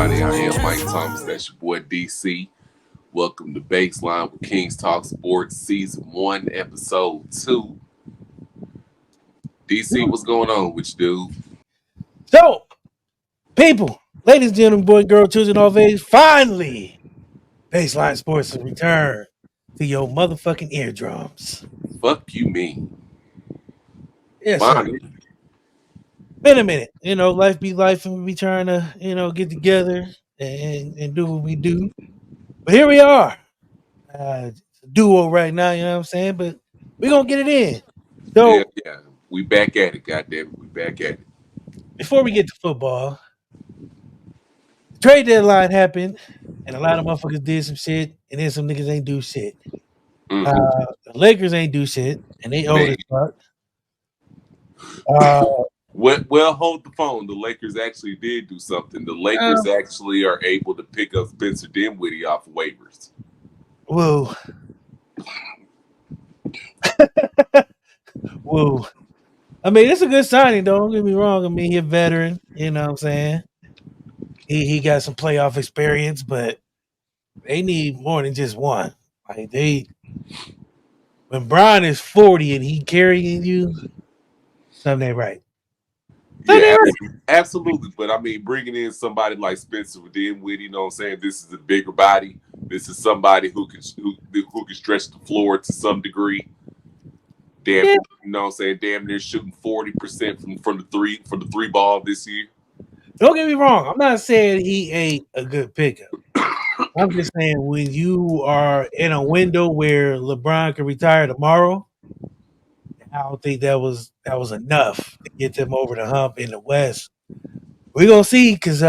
everybody. I am Mike Thomas. That's your boy DC. Welcome to BaseLine with Kings Talk Sports Season 1, Episode 2. DC, what's going on with you, dude? So, people, ladies and gentlemen, boy, girl, children, all of age, finally, Baseline Sports has returned to your motherfucking eardrums. Fuck you, me. Yes, sir. Finally. Been a minute. Life be life, and we be trying to, get together and do what we do. But here we are. It's a duo right now, you know what I'm saying? But we're going to get it in. Yeah, So, yeah. We back at it, goddamn it. We back at it. before we get to football, the trade deadline happened, and a lot of motherfuckers did some shit, and then some niggas ain't do shit. Mm-hmm. The Lakers ain't do shit, and they old Man. as fuck. Uh, Well, hold the phone. The Lakers actually did do something. The Lakers um, actually are able to pick up Spencer Dinwiddie off of waivers. whoa, whoa. I mean, it's a good signing, though. Don't get me wrong. I mean, he's a veteran. You know what I'm saying? He got some playoff experience, but they need more than just one. Like when Brian is 40 and he carrying you, something ain't right. Something Yeah, ain't right. absolutely. But I mean, bringing in somebody like Spencer Dinwiddie, you know what I'm saying? This is a bigger body. This is somebody who can stretch the floor to some degree. Damn, Yeah, you know what I'm saying? Damn near shooting 40% from the three ball this year. don't get me wrong. I'm not saying he ain't a good pickup. I'm just saying when you are in a window where LeBron can retire tomorrow, I don't think that was enough to get them over the hump in the West. We're gonna see because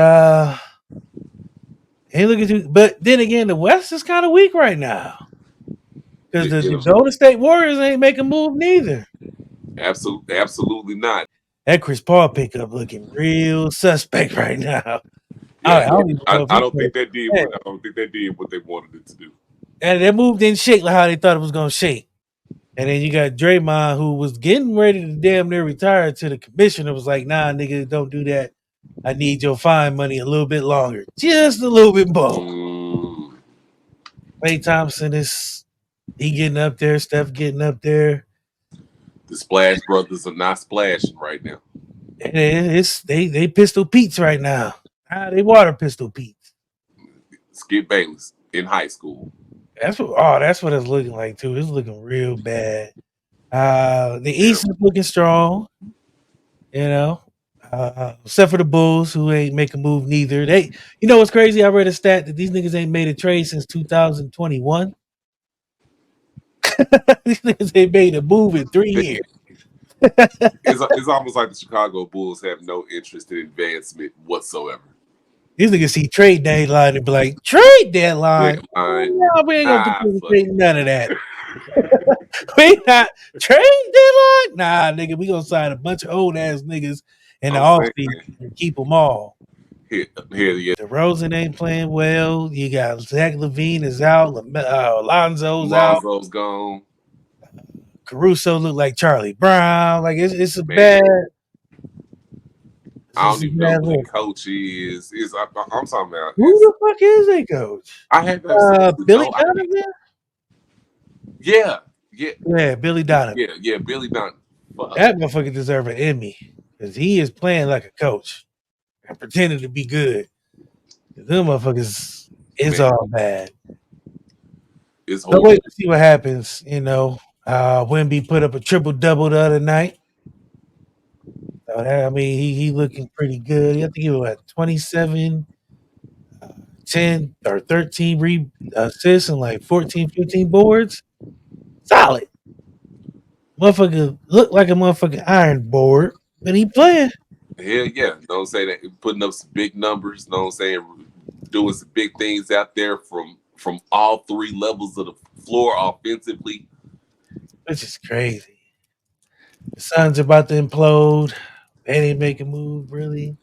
ain't looking too. But then again, the West is kind of weak right now because the You Golden State Warriors ain't making a move neither. absolutely not. That Chris Paul pickup looking real suspect right now. I Yeah, don't even know if I he don't played. think that did Yeah. what I don't think that did what they wanted it to do. And that move didn't shake like how they thought it was gonna shake. And then you got Draymond, who was getting ready to damn near retire, to the commissioner was like, "Nah, nigga, don't do that. I need your fine money a little bit longer, just a little bit more." Mm, Klay Thompson he getting up there, Steph getting up there, the Splash Brothers are not splashing right now. and they pistol Pete's right now. They water pistol Pete's. Skip Bayless in high school. That's what it's looking like too. It's looking real bad. The East is Terrible. looking strong. You know, except for the Bulls, who ain't make a move neither. What's crazy? I read a stat that these niggas ain't made a trade since 2021. These niggas ain't made a move in 3 years. It's almost like the Chicago Bulls have no interest in advancement whatsoever. These niggas see trade deadline and be like, trade deadline? Deadline, No, we ain't gonna fuck participate it. in none of that. We not trade deadline? Nah, nigga, we gonna sign a bunch of old ass niggas in the I'm offseason saying, and keep them all. here, yeah, DeRozan ain't playing well. You got Zach Levine is out. Alonzo's out. Lonzo's gone, Caruso look like Charlie Brown. Like it's a man. bad. I It's don't a even know bad who the look. coach is. I'm talking about Who is the fuck is a coach? I have absolutely Billy no idea. Donovan. Yeah, yeah, Yeah, Billy Donovan. yeah. Billy Dunn. Fuck, That motherfucker deserve an Emmy because he is playing like a coach and pretending to be good. Them motherfuckers is man, all bad. it's So horrible. wait to see what happens. Wemby put up a triple double the other night. So I mean, he looking pretty good. I think he was at 27, uh, 10 or 13 assists and like 14, 15 boards. Solid. Motherfucker look like a motherfucking iron board, but he playing. Hell yeah, know what I'm saying? Putting up some big numbers. Know what I'm saying? Doing some big things out there from all three levels of the floor offensively. Which is crazy. The Suns are about to implode. They didn't make a move, really.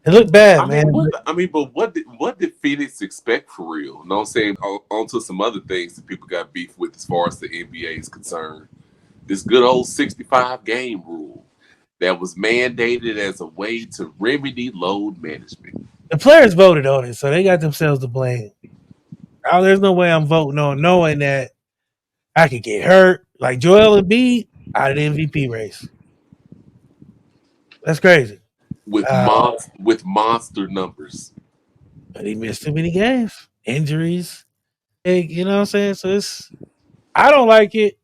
It looked bad, man. But what did Phoenix expect for real? Know what I'm saying? On to some other things that people got beef with as far as the NBA is concerned. This good old 65 game rule that was mandated as a way to remedy load management. The players voted on it, so they got themselves to blame. Oh, there's no way I'm voting on knowing that I could get hurt. Like Joel Embiid out of the MVP race. That's crazy. Uh, with monster numbers. but he missed too many games, injuries. You know what I'm saying? So I don't like it,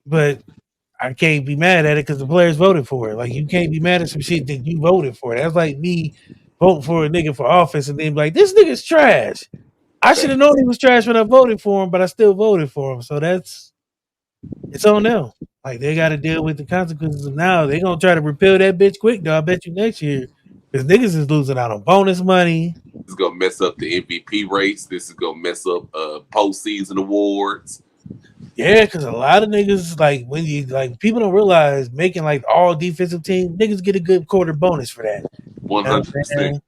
but I can't be mad at it because the players voted for it. Like you can't be mad at some shit that you voted for. That's like me voting for a nigga for office and then be like, this nigga's trash. I should have known he was trash when I voted for him, but I still voted for him. So it's on them. Like they got to deal with the consequences of now. They gonna try to repeal that bitch quick though. I bet you next year because niggas is losing out on bonus money. This is gonna mess up the MVP race. This is gonna mess up postseason awards. Yeah, because a lot of niggas like when you like people don't realize making like all defensive team niggas get a good quarter bonus for that. One You know what hundred I'm percent. saying?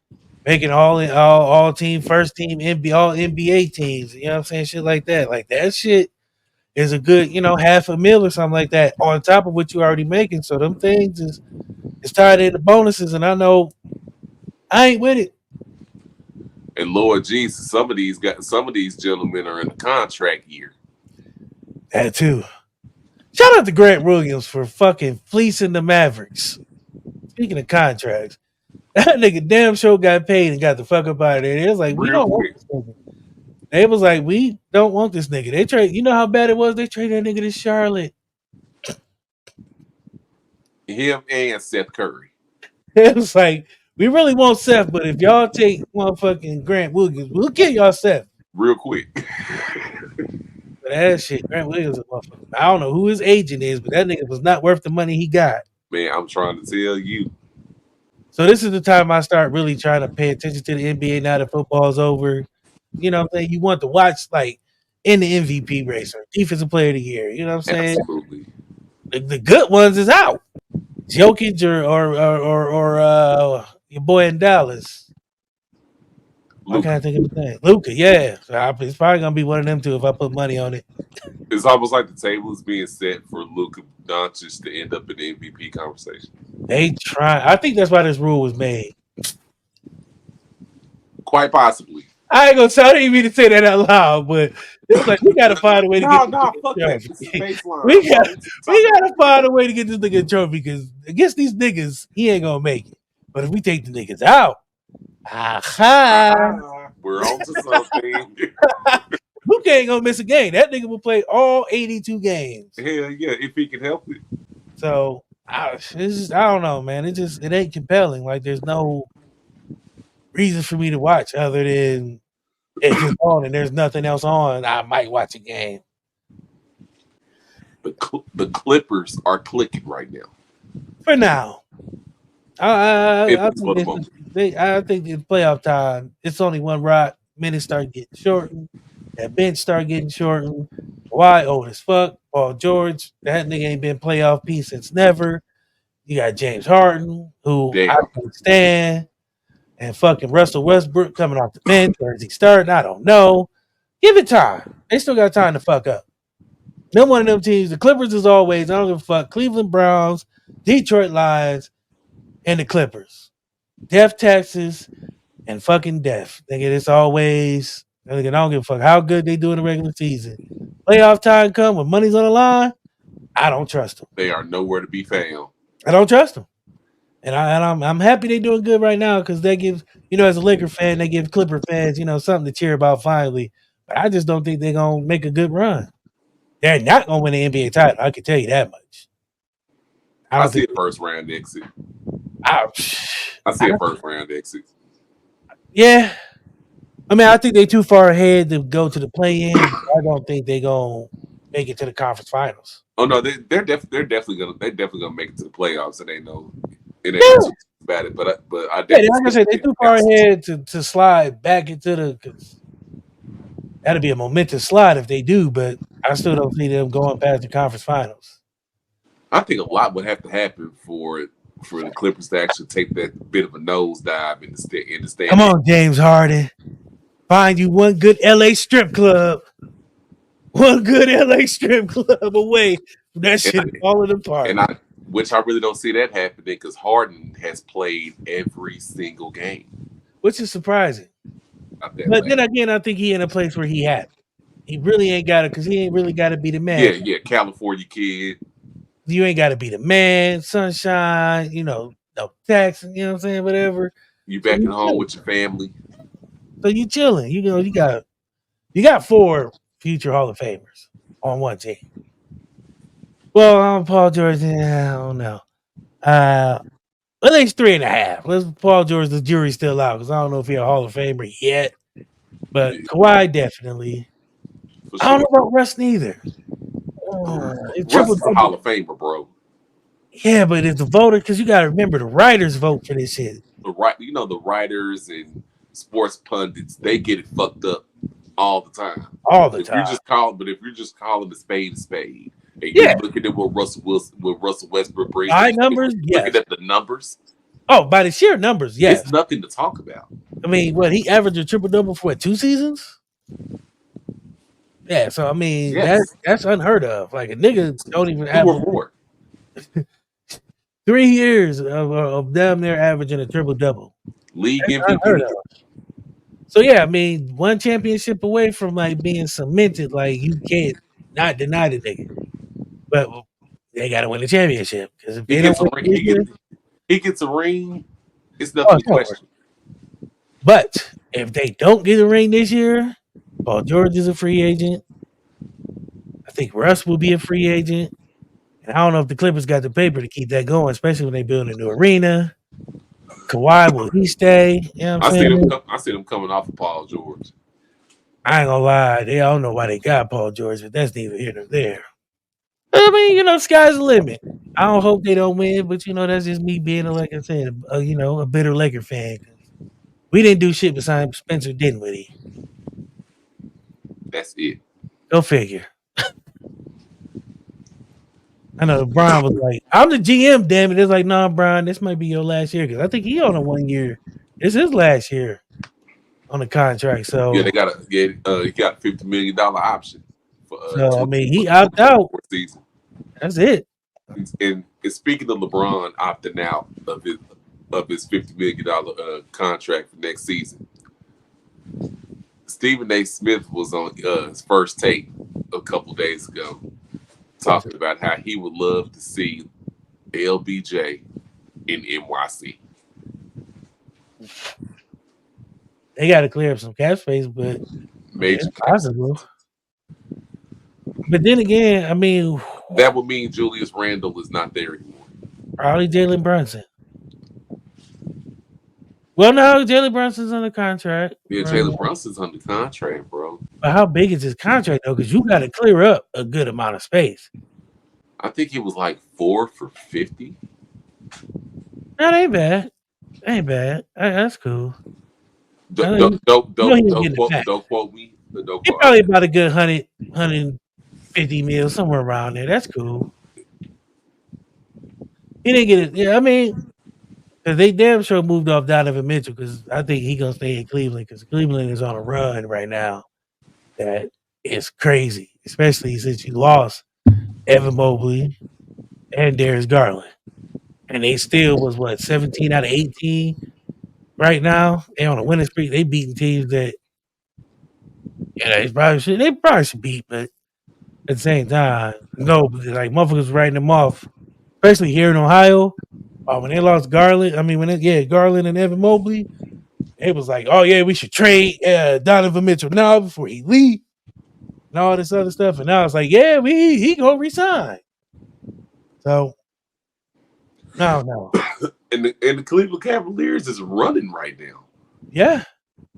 Making all team first team NBA all NBA teams. You know what I'm saying? Shit like that. Like that shit is a good, half a mil or something like that on top of what you already making. So them things is it's tied into bonuses, and I know I ain't with it. And Lord Jesus, some of these gentlemen are in a contract year. That too. Shout out to Grant Williams for fucking fleecing the Mavericks. Speaking of contracts, that nigga damn sure got paid and got the fuck up out of there. It was like, we Real don't want quick. this nigga. They was like, we don't want this nigga. They trade, you know how bad it was? They traded that nigga to Charlotte. Him and Seth Curry. It was like, we really want Seth, but if y'all take motherfucking Grant Williams, we'll get y'all Seth. Real quick. But that shit, Grant Williams, a motherfucker. I don't know who his agent is, but that nigga was not worth the money he got. Man, I'm trying to tell you. So this is the time I start really trying to pay attention to the NBA now that football's over. You know what I'm saying? You want to watch like in the MVP race or defensive player of the year. You know what I'm saying? Absolutely. The good ones is out. Jokic or your boy in Dallas. Why can't I think of his name? Luka, yeah. So it's probably gonna be one of them two if I put money on it. It's almost like the table is being set for Luka Doncic to end up in the MVP conversation. They try. I think that's why this rule was made. Quite possibly. I ain't gonna. I didn't mean to say that out loud, but it's like we gotta find a way to get this No, nigga fuck a that. trophy. This is baseline, we bro. got we gotta find a way to get this nigga a trophy because against these niggas, he ain't gonna make it. But if we take the niggas out, we're on to something. Luka ain't gonna miss a game. That nigga will play all 82 games. Hell yeah, if he can help it. So I don't know, man. It ain't compelling. Like there's no reason for me to watch other than if it's on and there's nothing else on, I might watch a game. The Clippers are clicking right now. For now. At least for the moment. I think it's playoff time. It's only one rock. Minutes start getting shortened. That bench start getting shortened. Why old as fuck? Paul George, that nigga ain't been playoff piece since never. You got James Harden, who I can't stand, and fucking Russell Westbrook coming off the bench. Or is he starting? I don't know. Give it time. They still got time to fuck up. Them one of them teams. The Clippers is always, I don't give a fuck. Cleveland Browns, Detroit Lions, and the Clippers. Death, Texas, and fucking death. Nigga, it's always, I don't give a fuck how good they do in the regular season. Playoff time come when money's on the line, I don't trust them. They are nowhere to be found. I don't trust them. And I'm happy they're doing good right now because they give, as a Laker fan, they give Clipper fans, something to cheer about finally. But I just don't think they're going to make a good run. They're not going to win the NBA title. I can tell you that much. I see a first round exit. I see a first round exit. Yeah. I mean, I think they're too far ahead to go to the play-in. I don't think they're going to make it to the conference finals. Oh no, they're definitely gonna make it to the playoffs, and they know it ain't too bad. It, but I definitely like I said, they're too far ahead to slide back into the. Cause that'd be a momentous slide if they do, but I still don't see them going past the conference finals. I think a lot would have to happen for the Clippers to actually take that bit of a nosedive in the standings. Come on, James Harden, find you one good LA strip club. One good LA strip club away from that shit falling apart. Which I really don't see that happening because Harden has played every single game. which is surprising. Not that But then bad. again, I think he in a place where he happy. He really ain't got it because he ain't really got to be the man. Yeah, yeah, California kid. You ain't got to be the man, sunshine, no tax, you know what I'm saying, whatever. You So back at you home chilling. with your family. So you chilling. You got four future Hall of Famers on one team. Well, Paul George. Yeah, I don't know. Uh, at least 3.5. Let's Paul George. The jury's still out because I don't know if he's a Hall of Famer yet. But Yeah, Kawhi definitely. for I don't know sure. about Russ neither. Russ Triple is a double. Hall of Famer, bro. Yeah, but it's the voter because you got to remember the writers vote for this shit The writers and sports pundits, they get it fucked up all the time. all the If you time. just call, but if you're just calling a spade, and you're Yeah, looking at what Russell Wilson, what Russell Westbrook brings to by the numbers, table, looking yes. at the numbers, Oh, by the sheer numbers, it's yes. nothing to talk about. I mean, what he averaged a triple double for 2 seasons? Yeah, so I mean Yes, that's unheard of. Like a nigga don't even two have or more 3 years of damn near averaging a triple double. league That's unheard MVP. of. So yeah, I mean, one championship away from like being cemented. Like you can't not deny the nigga, but they got to win the championship because if He they don't gets a win ring. this year, He gets a ring. It's oh, nothing to it's over. question. But if they don't get a ring this year, Paul George is a free agent. I think Russ will be a free agent. And I don't know if the Clippers got the paper to keep that going, especially when they build a new arena. Kawhi, will he stay? You know what I'm saying? I see them coming off of Paul George. I ain't gonna lie, they all know why they got Paul George, but that's neither here nor there. I mean, sky's the limit. I don't hope they don't win, but that's just me being like I said, a bitter Laker fan. 'Cause we didn't do shit besides Spencer Dinwiddie. That's it. Go figure. I know Brian was like, "I'm the GM, damn it." It's like, "Nah, Brian, this might be your last year because I think he on a 1 year. It's his last year on the contract." Yeah, they So, got a yeah. He got a $50 million option for I mean, for he the opt out. 2024 season. That's it. And speaking of LeBron opting out of his $50 million contract for next season, Stephen A. Smith was on his first take a couple days ago, talking about how he would love to see LBJ in NYC. They got to clear up some cap space, but I mean, Major it's cap. possible. But then again, I mean, That would mean Julius Randle is not there anymore. probably Jalen Brunson. Well, no, Jalen Brunson's under contract. Yeah, Jalen Brunson's under contract, bro. But how big is his contract though? Because you got to clear up a good amount of space. I think it was like 4 for 50. That ain't bad. Ain't bad. That's cool. I Don't know don't don't he don't, ain't don't getting it quote back. don't quote me. Don't He quote. probably about a good 150 mil somewhere around there. That's cool. He didn't get it. Yeah, I mean, because they damn sure moved off Donovan Mitchell because I think he gonna stay in Cleveland because Cleveland is on a run right now that is crazy, especially since you lost Evan Mobley and Darius Garland, and they still was what 17 out of 18 right now. They on a winning streak. They beating teams that they probably should beat, but at the same time, no, but like motherfuckers writing them off, especially here in Ohio. When they lost Garland, I mean Garland and Evan Mobley, it was like, oh yeah, we should trade Donovan Mitchell now before he leave and all this other stuff. And now it's like, yeah, he gonna resign. So no, And the Cleveland Cavaliers is running right now. yeah,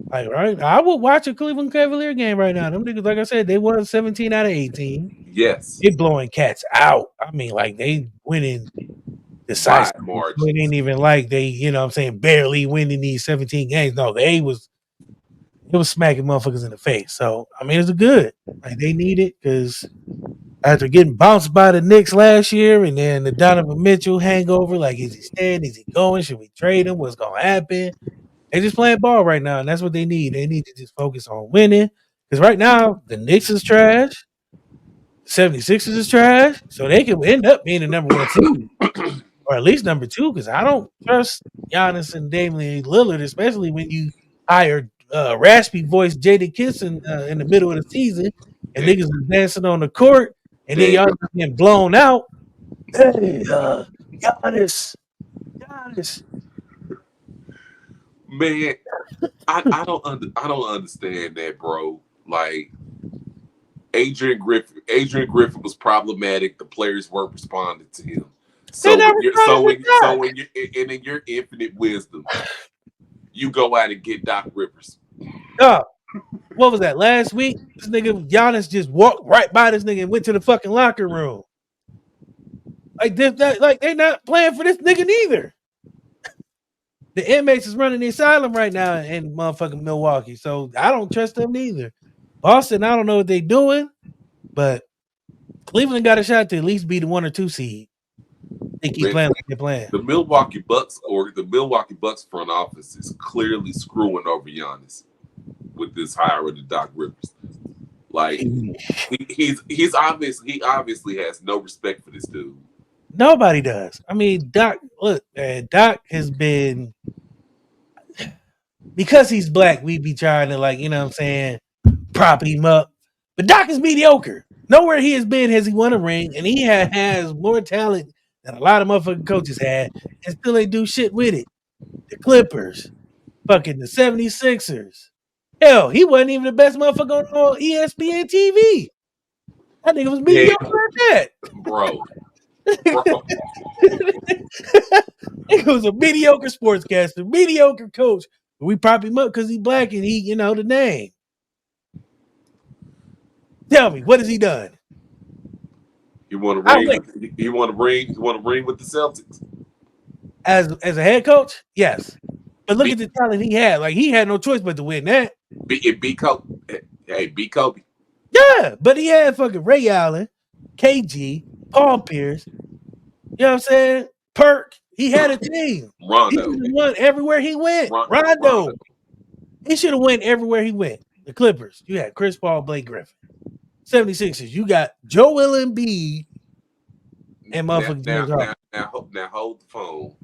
like right. I would watch a Cleveland Cavalier game right now. Them niggas, like I said, they won 17 out of 18. Yes, They blowing cats out. I mean, like they winning wide decisively. So it margins. ain't even like they, what I'm saying, barely winning these 17 games. No, it was smacking motherfuckers in the face. So I mean, it's a good. Like they need it because after getting bounced by the Knicks last year and then the Donovan Mitchell hangover, like is he staying? Is he going? Should we trade him? What's gonna happen? They just playing ball right now, and that's what they need. They need to just focus on winning. Because right now, the Knicks is trash, 76ers is trash, so they could end up being the number one seed. Or at least number two, because I don't trust. Giannis and Damian Lillard, especially when you hire raspy voice Jada Kissen in the middle of the season and There, niggas is dancing on the court and then there you y'all go. just getting blown out. Hey, Giannis, Giannis. Man, I don't understand that, bro. Like Adrian Griffin was problematic. The players weren't responding to him. They So not when you're responding so to when so Doc. when you and in your infinite wisdom, you go out and get Doc Rivers. What was that last week? This nigga Giannis just walked right by this nigga and went to the fucking locker room. Like this, like they not playing for this nigga neither. The inmates is running the asylum right now in motherfucking Milwaukee, so I don't trust them neither. Boston, I don't know what they doing, but Cleveland got a shot to at least be the 1 or 2 seed. They keep Man, playing like they're playing. The Milwaukee Bucks front office is clearly screwing over Giannis with this hire of the Doc Rivers. Like he obviously has no respect for this dude. Nobody does. I mean, Doc, look, man, Doc has been because he's black, we be trying to like, you know what I'm saying, prop him up. But Doc is mediocre. Nowhere he has been has he won a ring, and he has more talent than a lot of motherfucking coaches had, and still ain't do shit with it. The Clippers, fucking the 76ers. Hell, he wasn't even the best motherfucker on ESPN TV. That nigga was Yeah, mediocre at bro, bro. that. He was a mediocre sportscaster, mediocre coach. We prop him up because he's black and he, you know, the name. Tell me, what has he done? You want to I ring? wait. You want to ring? You want to ring with the Celtics? As a head coach, yes. But look Be at the talent he had. Like he had no choice but to win that. be Kobe. Hey, be Kobe. Yeah, but he had fucking Ray Allen, KG, Paul Pierce. You know what I'm saying? Perk. He had a team. He should Rondo. have won everywhere he went. Rondo. Rondo. He should have won everywhere he went. The Clippers. You had Chris Paul, Blake Griffin. 76ers. You got Joel Embiid and Now, motherfucking now, James Harden. now, now, hold the phone.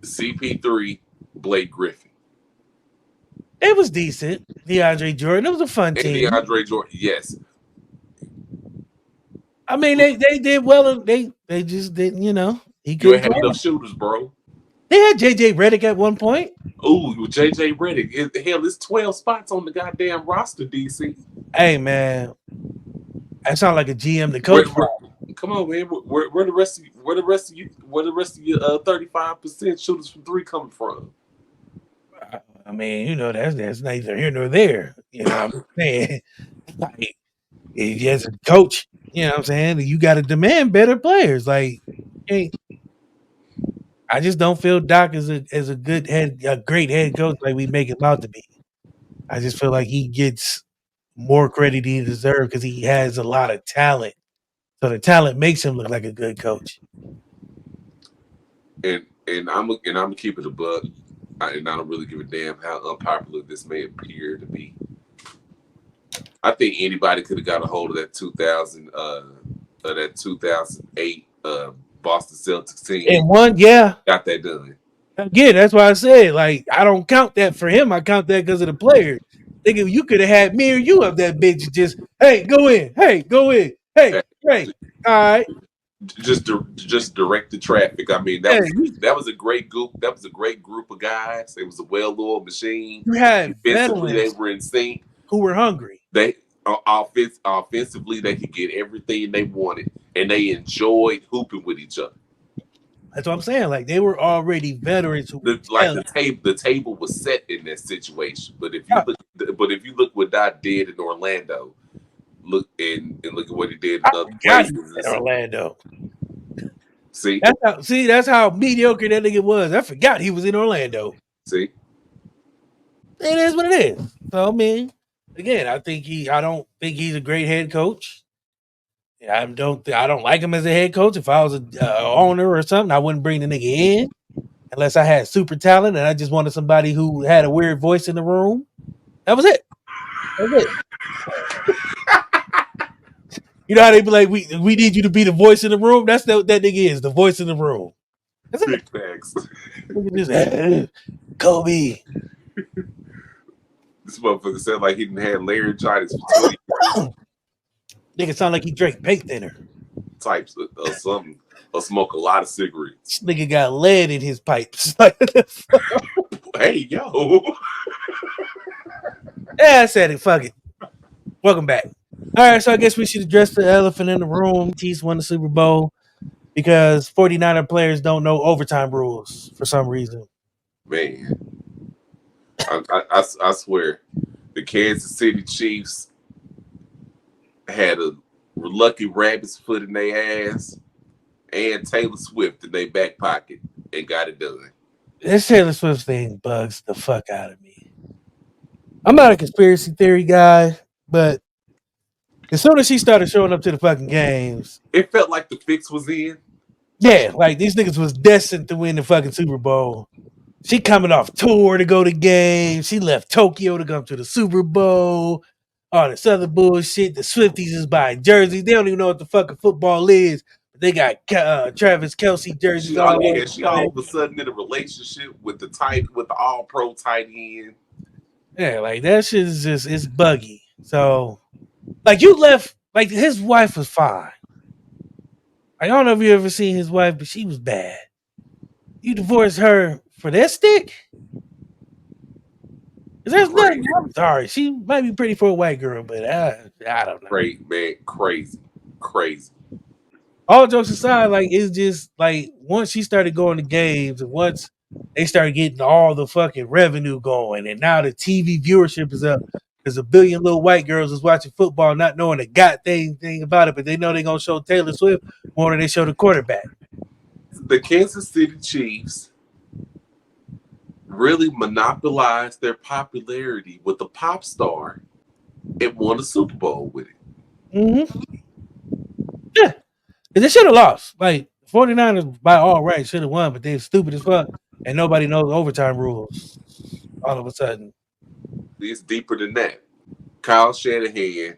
CP3, Blake Griffin, It was decent. DeAndre Jordan. It was a fun and team. DeAndre Jordan. Yes, I mean, they did well. And they just didn't. You know, he you couldn't ain't had play. enough shooters, bro. They had JJ Redick at one point. Ooh, JJ Redick. Hell, there's 12 spots on the goddamn roster, DC. Hey man, that sound like a GM to Where, coach. where, come on, man. Where the rest of you? Where the rest of your 35% shooters from three coming from? I mean, you know, that's neither here nor there. You know what I'm saying? Like, as a coach, you know what I'm saying? You got to demand better players. Like, hey, I just don't feel Doc is a good a great head coach like we make him out to be. I just feel like he gets more credit he deserves because he has a lot of talent. So the talent makes him look like a good coach. And I'm gonna keep it a buck. And I don't really give a damn how unpopular this may appear to be. I think anybody could have got a hold of that 2008 Boston Celtics team. And one, yeah, Got that done. again, that's why I said, like, I don't count that for him. I count that because of the players. Nigga, you could have had me or you of that bitch just, hey, go in. Hey, go in. Hey, Hey, hey. All right. just direct the traffic. I mean, Hey, that was a great group. That was a great group of guys. It was a well-oiled machine. you had Defensively, they veterans were in sync. who were hungry. They offensively, they could get everything they wanted, and they enjoyed hooping with each other. That's what I'm saying. Like, they were already veterans who were talented. The table was set in that situation. Yeah, But if you look what Dot did in Orlando, and look at what he did in I other forgot he was in places. Orlando. See, That's how mediocre that nigga was. I forgot he was in Orlando. see, It is what it is. So I mean, again, I don't think he's a great head coach. I don't like him as a head coach. If I was a owner or something, I wouldn't bring the nigga in unless I had super talent and I just wanted somebody who had a weird voice in the room. That was it. That was it. You know how they be like, we need you to be the voice in the room. That's what that nigga is, the voice in the room. Big facts. Look at this, Kobe. This motherfucker sound like he didn't have laryngitis for 20 years. Nigga sound like he drank paint thinner. Types of something. Or smoke a lot of cigarettes. This nigga got lead in his pipes. Hey, yo. Yeah, I said it. Fuck it. Welcome back. All right, so I guess we should address the elephant in the room. Chiefs won the Super Bowl because 49er players don't know overtime rules for some reason. Man. I swear. The Kansas City Chiefs had a lucky rabbit's foot in their ass and Taylor Swift in their back pocket and got it done. This Taylor Swift thing bugs the fuck out of me. I'm not a conspiracy theory guy, but as soon as she started showing up to the fucking games, it felt like the fix was in. Yeah, like these niggas was destined to win the fucking Super Bowl. She coming off tour to go to games. She left Tokyo to come to the Super Bowl. All this other bullshit. The Swifties is buying jerseys. They don't even know what the fucking football is. But they got Travis Kelce jerseys She all all over. of a sudden in a relationship with the all pro tight end. Yeah, like that shit is just it's buggy. So, like you left, like his wife was fine. I don't know if you ever seen his wife, but she was bad. You divorced her for that stick? There's nothing. I'm sorry. She might be pretty for a white girl, but I don't know. Great, man. Crazy. All jokes aside, like it's just like once she started going to games and once they started getting all the fucking revenue going, and now the TV viewership is up because a billion little white girls is watching football, not knowing a goddamn thing about it, but they know they're gonna show Taylor Swift more than they show the quarterback. The Kansas City Chiefs really monopolized their popularity with the pop star and won a Super Bowl with it. Mm-hmm. Yeah. And they should have lost. Like 49ers by all rights should have won, but they're stupid as fuck. And nobody knows overtime rules all of a sudden. It's deeper than that. Kyle Shanahan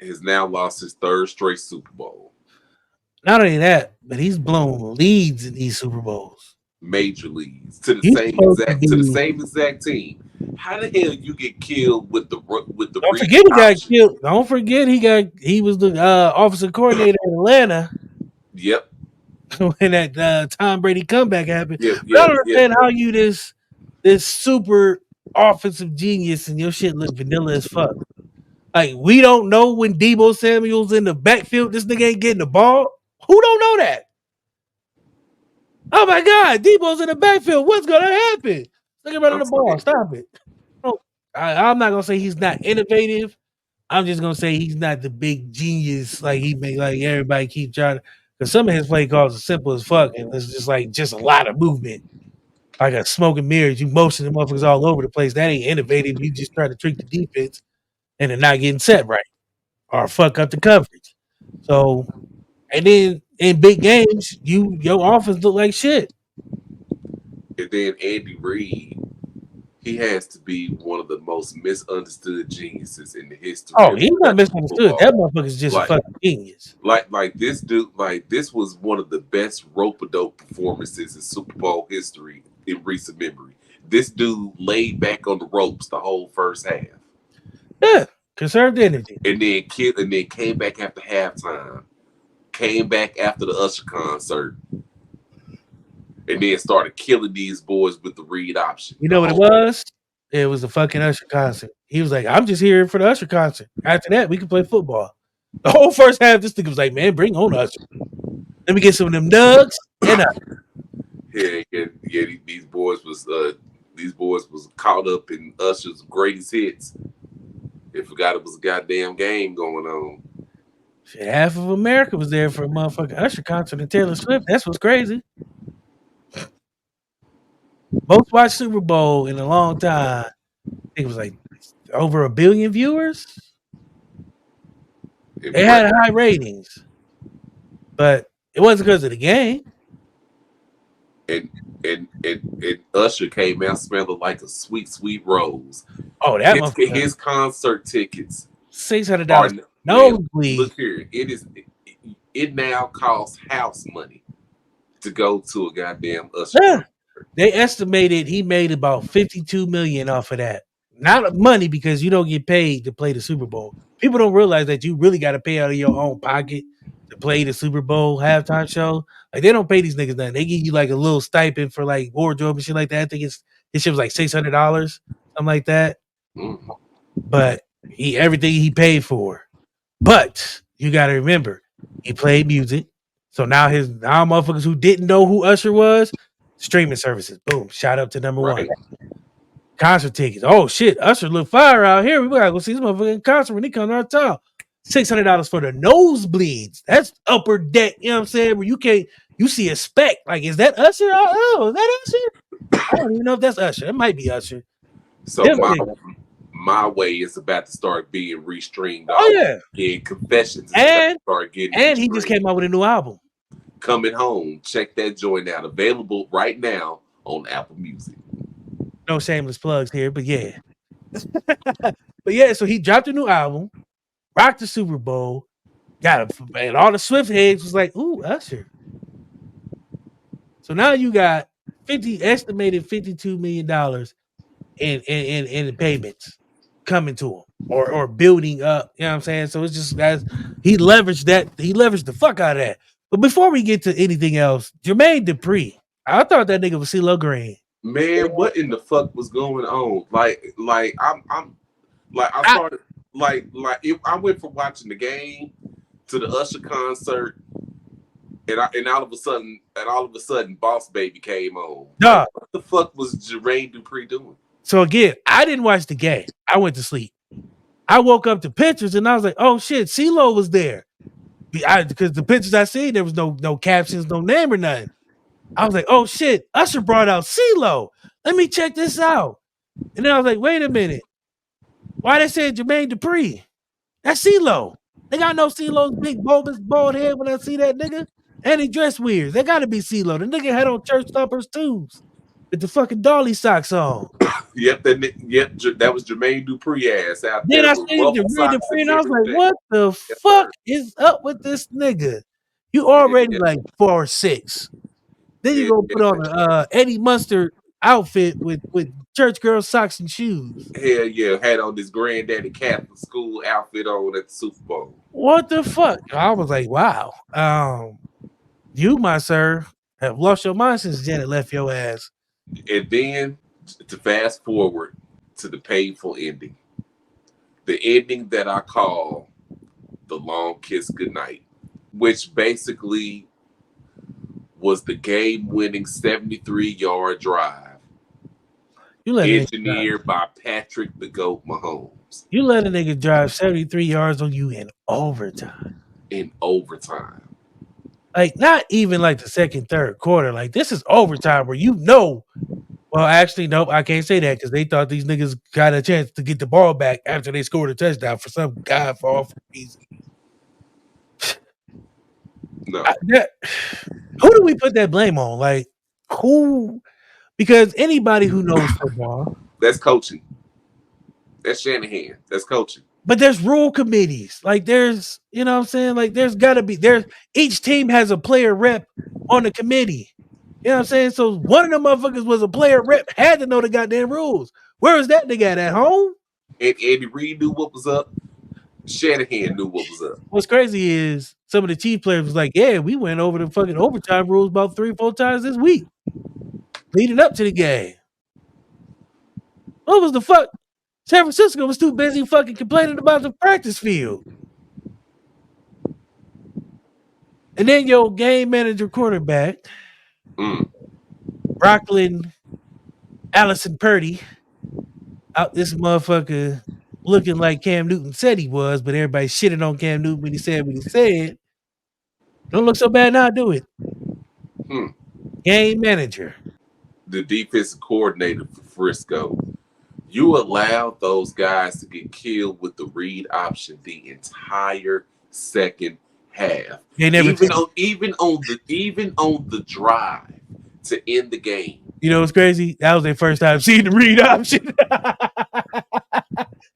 has now lost his third straight Super Bowl. Not only that, but he's blown leads in these Super Bowls. Major leagues to the same exact team. How the hell you get killed with the Don't forget he got killed. Don't forget he was the offensive coordinator in Atlanta. Yep. When that Tom Brady comeback happened. Yep, I don't understand how you this super offensive genius and your shit look vanilla as fuck. Like we don't know when Deebo Samuel's in the backfield, this nigga ain't getting the ball. Who don't know that? Oh my God, Deebo's in the backfield. What's gonna happen? Nigga running the ball. Stop it. I'm not gonna say he's not innovative. I'm just gonna say he's not the big genius like he make like everybody keep trying. Because some of his play calls are simple as fuck, and it's just a lot of movement. Like a smoke and mirrors, you motion the motherfuckers all over the place. That ain't innovative. You just try to trick the defense and they're not getting set right or fuck up the coverage. So, and then in big games, your offense look like shit. And then Andy Reid, he has to be one of the most misunderstood geniuses in the history. Oh, he's not misunderstood. That motherfucker's just a fucking genius. Like this dude, like this was one of the best rope-a-dope performances in Super Bowl history in recent memory. This dude laid back on the ropes the whole first half. Yeah, conserved energy. And then came back after halftime. Came back after the Usher concert. And then started killing these boys with the read option. You know what it was? It was the fucking Usher concert. He was like, I'm just here for the Usher concert. After that, we can play football. The whole first half, this nigga was like, man, bring on Usher. Let me get some of them nugs and yeah, these boys was caught up in Usher's greatest hits. They forgot it was a goddamn game going on. Shit, half of America was there for a motherfucking Usher concert and Taylor Swift. That's what's crazy. Most watched Super Bowl in a long time. I think it was like over 1 billion viewers. They had high ratings, but it wasn't because of the game. And Usher came out smelling like a sweet, sweet rose. Oh, that his concert tickets $600. No, please. Look here, it now costs house money. to go to a goddamn Usher Yeah. concert. They estimated he made about 52 million off of that. Not money because you don't get paid to play the Super Bowl. People don't realize that you really got to pay out of your own pocket to play the Super Bowl halftime show. Like they don't pay these niggas nothing. They give you like a little stipend for like wardrobe and shit like that. I think his shit was like $600, something like that. Mm. But he everything he paid for. But you got to remember, he played music. So now motherfuckers who didn't know who Usher was, streaming services, boom, shot up to number one. Right. Concert tickets. Oh shit, Usher look fire out here. We gotta go see this motherfucker in concert when he comes to our town. $600 for the nosebleeds. That's upper deck. You know what I'm saying? Where you see a speck. Like, is that Usher? Oh, is that Usher? I don't even know if that's Usher. It might be Usher. So Them my niggas. my way is about to start being restreamed Oh off. yeah, And Confessions is about to and start getting and he just restreamed. came out with a new album. Coming Home. Check that joint out. Available right now on Apple Music. No shameless plugs here, but yeah. But yeah, so he dropped a new album, rocked the Super Bowl, and all the Swift heads was like, "Ooh, Usher." So now you got estimated $52 million in payments coming to him or building up. You know what I'm saying? So it's just as he leveraged the fuck out of that. But before we get to anything else, Jermaine Dupri, I thought that nigga was CeeLo Green. Man, what in the fuck was going on? I'm like I I, started I went from watching the game to the Usher concert, and all of a sudden, Boss Baby came on. Like, dog. what the fuck was Jermaine Dupri doing? So again, I didn't watch the game. I went to sleep. I woke up to pictures and I was like, oh shit, CeeLo was there. Because the pictures I seen, there was no captions, no name or nothing. I was like, oh shit, Usher brought out CeeLo. Let me check this out. And then I was like, wait a minute. Why they saying Jermaine Dupri? That's CeeLo. They got no CeeLo's big bulbous bald head when I see that nigga. And he dressed weird. They gotta be CeeLo. The nigga had on church thumpers too. With the fucking dolly socks on. That was Jermaine Dupri ass out Then there I with seen ruffle Jermaine socks Dupri and and I was like, everything. what the Yes, fuck sir. is up with this nigga? You Yeah, already yeah, like 4'6". Then you yeah, go put yeah. on a Eddie Mustard outfit with church girl socks and shoes. Hell yeah, had on this granddaddy Catholic school outfit on at the Super Bowl. What the fuck? I was like, wow. You, my sir, have lost your mind since Janet left your ass. And then to fast forward to the painful ending. The ending that I call the long kiss goodnight, which basically was the game winning 73-yard drive You let a nigga drive. engineered by Patrick the Goat Mahomes You let a nigga drive 73 yards on you in overtime. in overtime. Like not even like the second, third quarter. Like this is overtime where you know. Well, actually, nope, I can't say that because they thought these niggas got a chance to get the ball back after they scored a touchdown for some god for awful reason. No, Who do we put that blame on? Like who? Because anybody who knows football, that's coaching. That's Shanahan. That's coaching. but there's rule committees. Like there's, you know what I'm saying? Like there's gotta be each team has a player rep on the committee. You know what I'm saying? So one of them motherfuckers was a player rep, had to know the goddamn rules. Where is that nigga at home? And Andy Reid knew what was up. Shanahan knew what was up. What's crazy is some of the Chief players was like, yeah, we went over the fucking overtime rules about 3-4 times this week, leading up to the game. What was the fuck? San Francisco was too busy fucking complaining about the practice field. And then your game manager quarterback, Mm. Brocklin Allison Purdy, out this motherfucker looking like Cam Newton said he was, but everybody shitting on Cam Newton when he said what he said. Don't look so bad now, do it. Hmm. Game manager. The defensive coordinator for Frisco. You allowed those guys to get killed with the read option the entire second half. They never Even on the drive to end the game. You know what's crazy? That was their first time seeing the read option.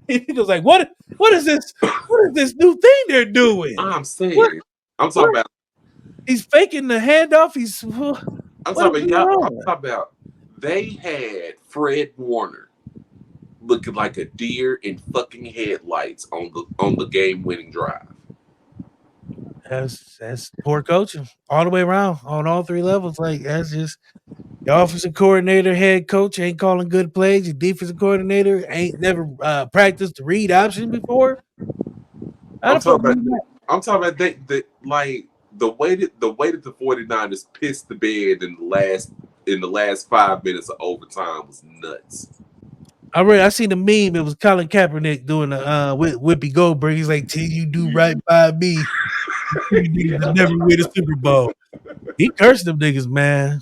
He was like, what is this? What is this new thing they're doing? I'm What saying, I'm talking what about He's faking the handoff. He's what I'm is talking about going y'all. I'm on? talking about they had Fred Warner looking like a deer in fucking headlights on the game winning drive. That's poor coaching all the way around on all three levels. Like that's just your offensive coordinator, head coach ain't calling good plays. Your defensive coordinator ain't never practiced the read option before. How I'm the fuck talking do about you not? I'm talking about they like the way that the 49ers pissed the bed in the last 5 minutes of overtime was nuts. I seen a meme. It was Colin Kaepernick doing the with Whippy Goldberg. He's like, "Till you do right by me, you niggas will Yeah. never win a Super Bowl." He cursed them niggas, man.